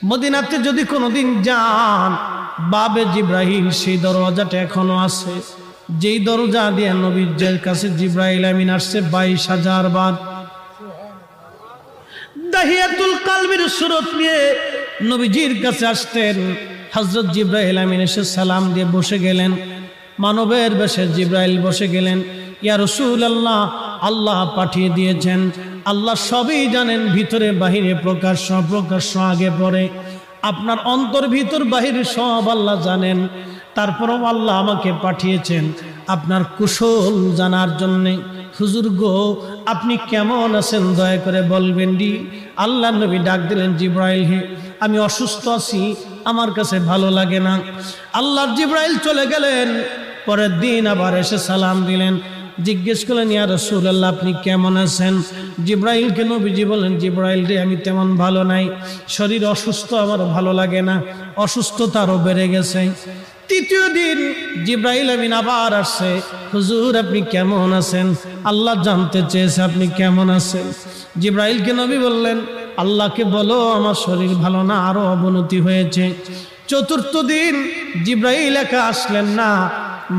মদিনাতে যদি কোনোদিন যান, বাবে জিব্রাইল সেই দরওয়াজাটা এখনো আছে, যেই দরজা দিয়ে নবীর কাছে জিব্রাইল আমিন আসছে 22,000 বার। দাহিয়াতুল কালবির সুরত নিয়ে নবীজির কাছে আসতেন। হযরত জিব্রাইল আমিন এসে সালাম দিয়ে বসে গেলেন। মানবের বেশে জিব্রাইল বসে গেলেন। ইয়া রাসূলুল্লাহ, আল্লাহ পাঠিয়ে দিয়েছেন, আল্লাহ সবই জানেন, ভিতরে বাহিরে প্রকাশ্য অপ্রকাশ্য আগে পরে, আপনার অন্তর ভিতর বাহিরে সব আল্লাহ জানেন। তারপরও আল্লাহ আমাকে পাঠিয়েছেন আপনার কুশল জানার জন্যে। হুজুর গো, আপনি কেমন আছেন দয়া করে বলবেন ডি। আল্লাহ নবী ডাক দিলেন, জিব্রাইল হে, আমি অসুস্থ আছি, আমার কাছে ভালো লাগে না। আল্লাহর জিব্রাইল চলে গেলেন। পরের দিন আবার এসে সালাম দিলেন, জিজ্ঞেস করলেন, ইয়া রাসূলুল্লাহ আপনি কেমন আছেন? জিব্রাইলকে নবীজি বলেন, জিব্রাইল রে, আমি তেমন ভালো নাই, শরীর অসুস্থ, আমার ভালো লাগে না, অসুস্থতা আরো বেড়ে গেছে। তৃতীয় দিন জিব্রাইল আমিন আবার আসছে, হুজুর আপনি কেমন আছেন? আল্লাহ জানতে চেয়েছে আপনি কেমন আছেন। জিব্রাইলকে নবী বললেন, আল্লাহকে বলো আমার শরীর ভালো না, আরো অবনতি হয়েছে। চতুর্থ দিন জিব্রাইল একা আসলেন না,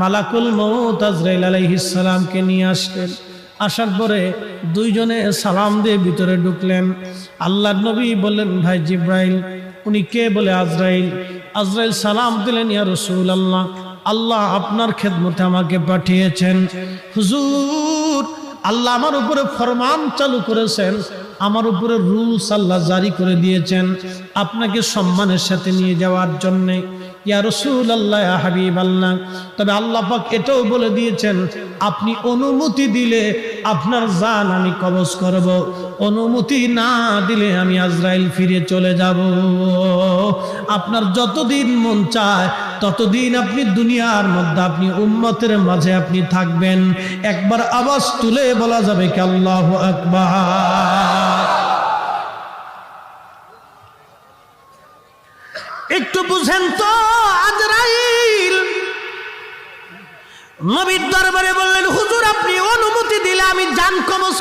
মালাকুল মউত আজরাইল আলাইহিস সালামকে নিয়ে আসলেন। আসার পরে দুইজনে সালাম দিয়ে ভিতরে ঢুকলেন। আল্লাহর নবী বললেন, ভাই জিব্রাইল। উনি কে? বলে আজরাইল। আজরাইল সালাম দিলেন, ইয়া রাসূলুল্লাহ, আল্লাহ আপনার খেদমতে আমাকে পাঠিয়েছেন। হুজুর, আল্লাহ আমার উপরে ফরমান চালু করেছেন, আমার উপরে রুলস আল্লাহ জারি করে দিয়েছেন আপনাকে সম্মানের সাথে নিয়ে যাওয়ার জন্যে। ইয়া রাসূলুল্লাহ, ইয়া হাবিবাল্লাহ, তবে আল্লাহ পাক এটাও বলে দিয়েছেন আপনি অনুমতি দিলে আপনার জান আমি কবজ করব, অনুমতি না দিলে আমি আজরাইল ফিরে চলে যাব। আপনার যতদিন মন চায় ততদিন আপনি দুনিয়ার মধ্যে আপনি উম্মতের মাঝে আপনি থাকবেন। একবার আওয়াজ তুলে বলা যাবে কি আল্লাহু আকবার? একটু বুঝেন তো। আজরাইল নবীর দরবারে বললেন, হুজুর আপনি অনুমতি দিলে আমি জান কবজ